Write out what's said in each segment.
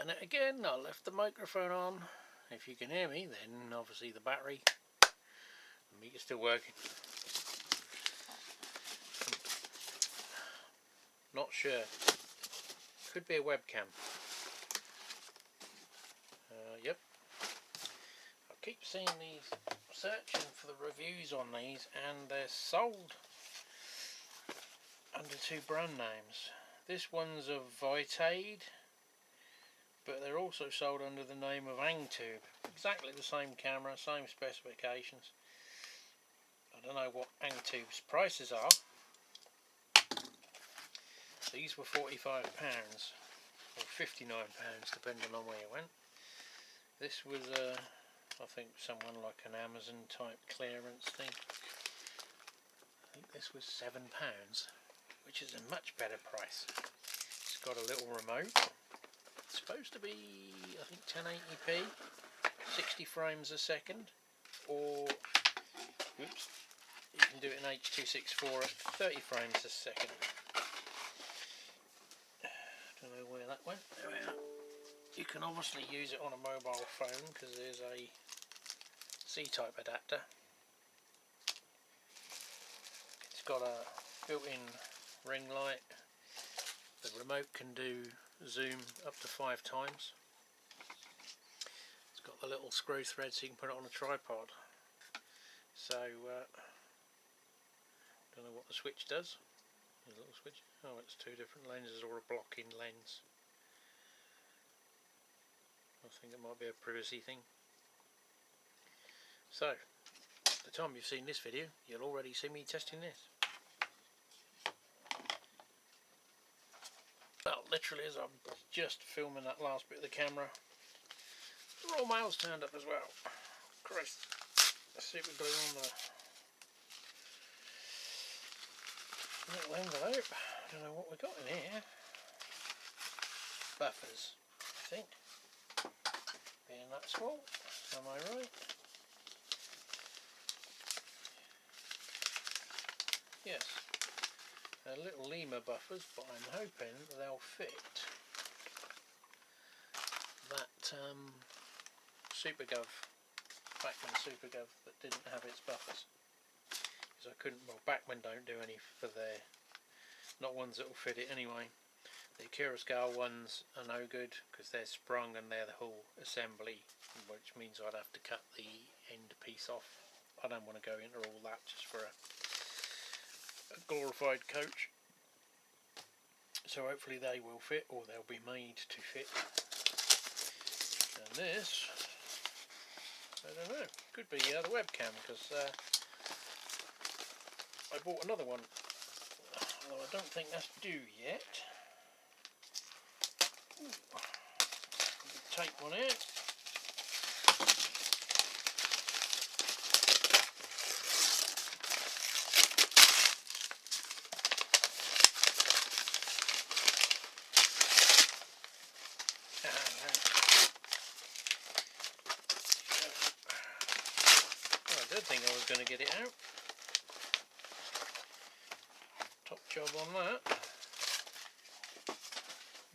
starting it again. I left the microphone on. If you can hear me, then obviously the battery, the meter's still working. Not sure. Could be a webcam. Yep. I keep seeing these, searching for the reviews on these, and they're sold under two brand names. This one's a Vitade, but they're also sold under the name of Angtube. Exactly the same camera, same specifications. I don't know what Angtube's prices are. These were £45 or £59 depending on where you went. This was I think someone like an Amazon type clearance thing. I think this was £7, which is a much better price. It's got a little remote. It's supposed to be, I think, 1080p, 60 frames a second, or oops, you can do it in H.264 at 30 frames a second. Don't know where that went. There we are. You can obviously use it on a mobile phone because there's a C-type adapter. It's got a built-in ring light. The remote can do zoom up to 5 times. It's got the little screw thread so you can put it on a tripod. So, don't know what the switch does. There's a little switch. Oh, it's two different lenses or a blocking lens. I think it might be a privacy thing. So, by the time you've seen this video, you'll already see me testing this. Well, literally as I'm just filming that last bit of the camera, the raw mail's turned up as well. Christ, super glue on the little envelope. I don't know what we got in here. Buffers, I think. Being that small, am I right? Yes. They're little lemur buffers, but I'm hoping they'll fit that Supergov, Bachmann Supergov that didn't have its buffers. Because I couldn't, well, Bachmann don't do any for their, not ones that will fit it anyway. The Akira scale ones are no good because they're sprung and they're the whole assembly, which means I'd have to cut the end piece off. I don't want to go into all that just for a glorified coach. So hopefully they will fit, or they'll be made to fit. And this, I don't know, could be the webcam, because I bought another one, although I don't think that's due yet. Take one out. I did think I was going to get it out. Top job on that.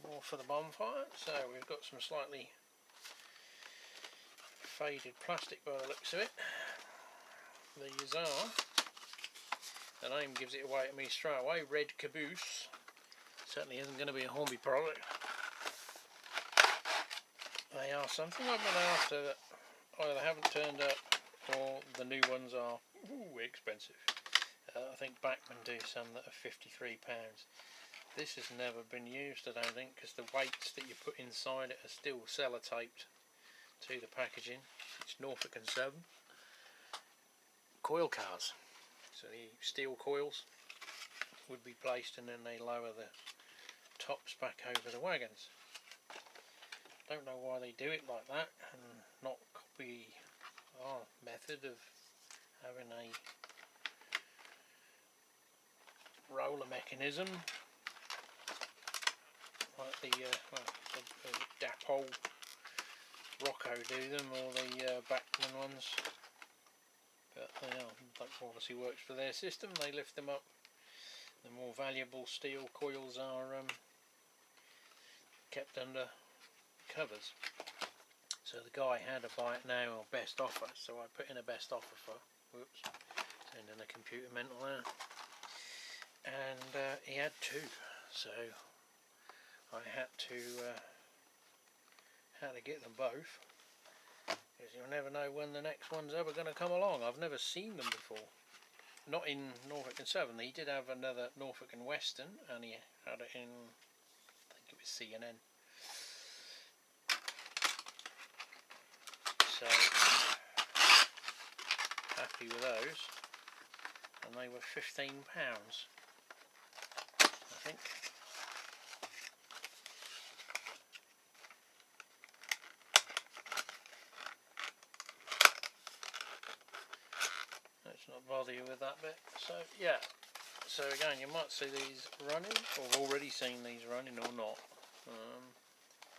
More for the bonfire. So we've got some slightly faded plastic by the looks of it. These are, the name gives it away to me straight away, Red Caboose. Certainly isn't going to be a Hornby product. They are something I've been after that either haven't turned up or the new ones are expensive. I think Bachmann do some that are £53. This has never been used, I don't think, because the weights that you put inside it are still sellotaped to the packaging. It's Norfolk and 7 coil cars, so the steel coils would be placed and then they lower the tops back over the wagons. Don't know why they do it like that and not copy our method of having a roller mechanism like the Dapol Rocco do them, or the Bachmann ones. But that obviously works for their system. They lift them up. The more valuable steel coils are kept under covers. So the guy had a buy it now or best offer, so I put in a best offer for, whoops, sending a computer mental there, and he had two, so I had to get them both, because you'll never know when the next one's ever going to come along. I've never seen them before, not in Norfolk and Southern. He did have another Norfolk and Western, and he had it in, I think it was CNN. So happy with those, and they were £15, I think. Let's not bother you with that bit. So yeah, so again, you might see these running, or already seen these running, or not.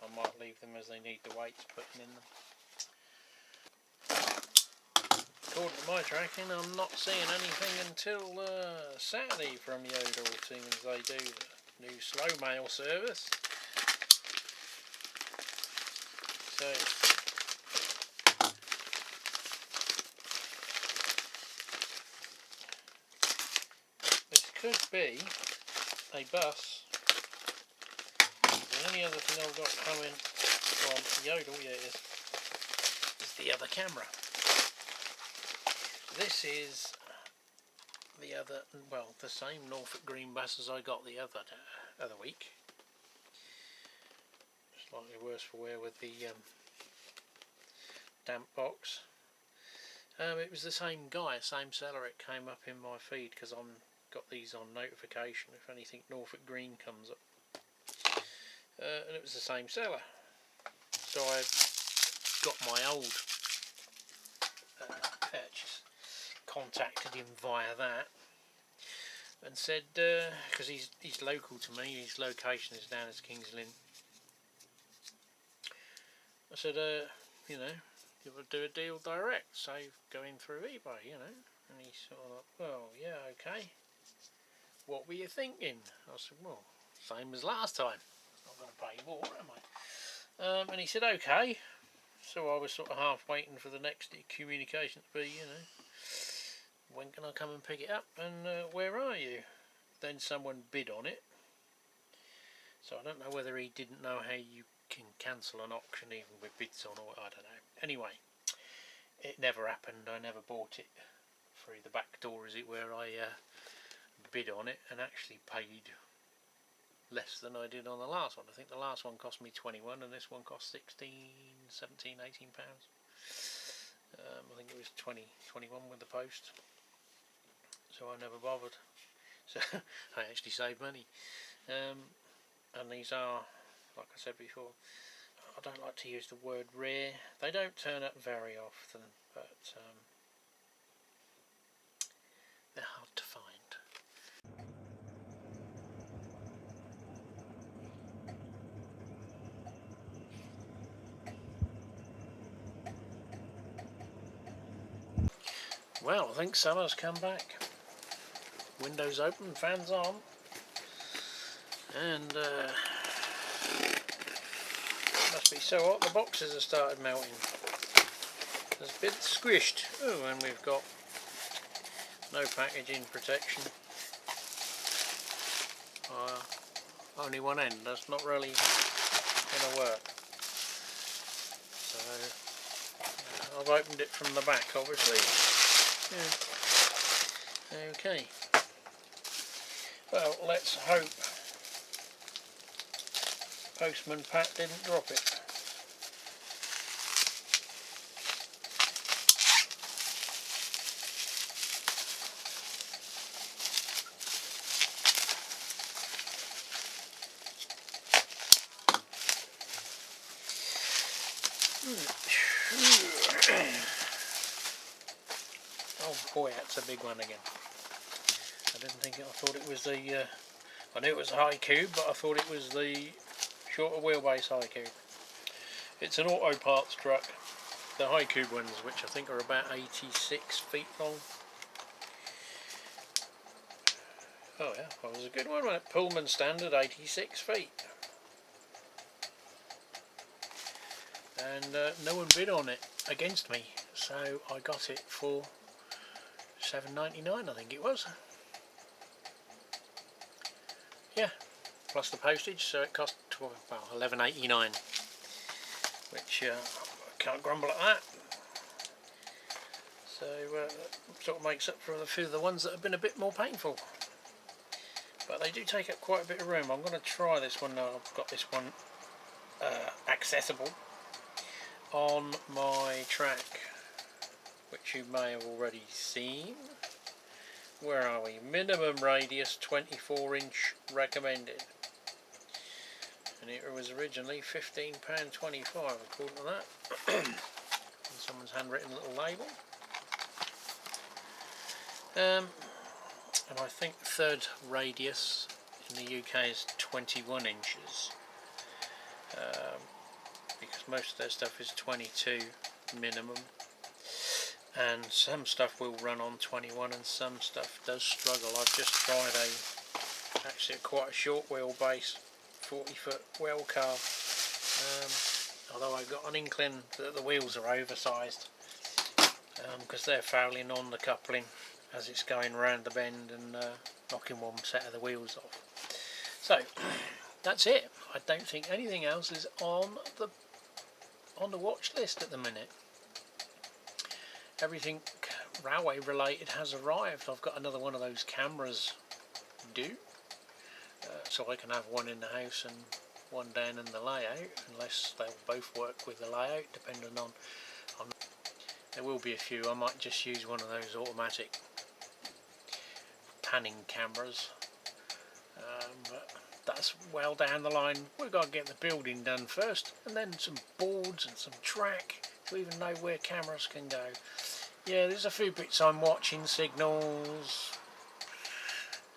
I might leave them as they need the weights putting in them. According to my tracking, I'm not seeing anything until Saturday from Yodel, seeing as they do the new slow mail service. So this could be a bus. The only other thing I've got coming from Yodel, yeah, is the other camera. This is the other, well, the same Norfolk Green bus as I got the other week. Slightly worse for wear with the damp box. It was the same guy, same seller. It came up in my feed because I'm got these on notification if anything Norfolk Green comes up. And it was the same seller. So I got my old purchase, contacted him via that, and said, because he's local to me, his location is down as Kings Lynn. I said, you know, you would do a deal direct, save going through eBay, you know. And he sort of like, well, yeah, okay. What were you thinking? I said, well, same as last time. I'm not going to pay more, am I? And he said, okay. So I was sort of half waiting for the next communication to be, you know, when can I come and pick it up, and where are you? Then someone bid on it. So I don't know whether he didn't know how you can cancel an auction even with bids on, or I don't know. Anyway, it never happened. I never bought it through the back door, as it were. I bid on it and actually paid less than I did on the last one. I think the last one cost me 21 and this one cost 16, 17, 18 pounds. I think it was 21 with the post. So I never bothered. So I actually saved money. And these are, like I said before, I don't like to use the word rare. They don't turn up very often, but they're hard to find. Well, I think summer's come back. Windows open, fans on, and must be so hot the boxes have started melting. There's a bit squished. Oh, and we've got no packaging protection. Only one end. That's not really going to work. So I've opened it from the back, obviously. Yeah. Okay. Well, let's hope Postman Pat didn't drop it. Oh boy, that's a big one again. I didn't think it, I thought it was the, I knew it was a high cube, but I thought it was the shorter wheelbase high cube. It's an auto parts truck. The high cube ones, which I think are about 86 feet long. Oh yeah, that was a good one, wasn't it? Pullman standard, 86 feet. and no one bid on it against me, so I got it for $7.99, I think it was. Yeah, plus the postage, so it cost $11.89, which I can't grumble at that. So sort of makes up for a few of the ones that have been a bit more painful, but they do take up quite a bit of room. I'm going to try this one now. I've got this one accessible on my track, which you may have already seen. Where are we? Minimum radius 24-inch recommended, and it was originally £15.25 according to that. And someone's handwritten little label. And I think the third radius in the UK is 21 inches, because most of their stuff is 22 minimum, and some stuff will run on 21 and some stuff does struggle. I've just tried actually quite a short wheelbase 40-foot well car, although I've got an inkling that the wheels are oversized, because they're fouling on the coupling as it's going round the bend and knocking one set of the wheels off. So that's it. I don't think anything else is on the watch list at the minute. Everything railway related has arrived. I've got another one of those cameras due, so I can have one in the house and one down in the layout, unless they'll both work with the layout, depending on there will be a few. I might just use one of those automatic panning cameras, but that's well down the line. We've got to get the building done first, and then some boards and some track to even know where cameras can go. Yeah, there's a few bits I'm watching, signals,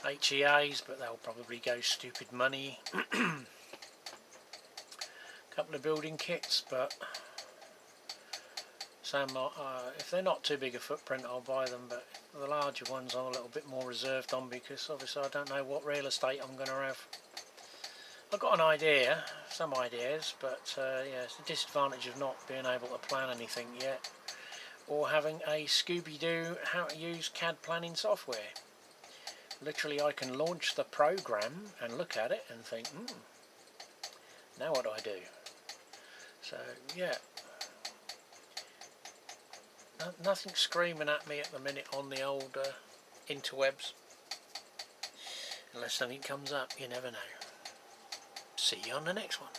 HEAs, but they'll probably go stupid money. Couple of building kits, but some if they're not too big a footprint I'll buy them, but the larger ones I'm a little bit more reserved on, because obviously I don't know what real estate I'm going to have. I've got an idea, some ideas, but yeah, it's the disadvantage of not being able to plan anything yet, or having a Scooby-Doo how to use CAD planning software. Literally I can launch the program and look at it and think, now what do I do? So yeah, nothing screaming at me at the minute on the old interwebs, unless something comes up. You never know. See you on the next one.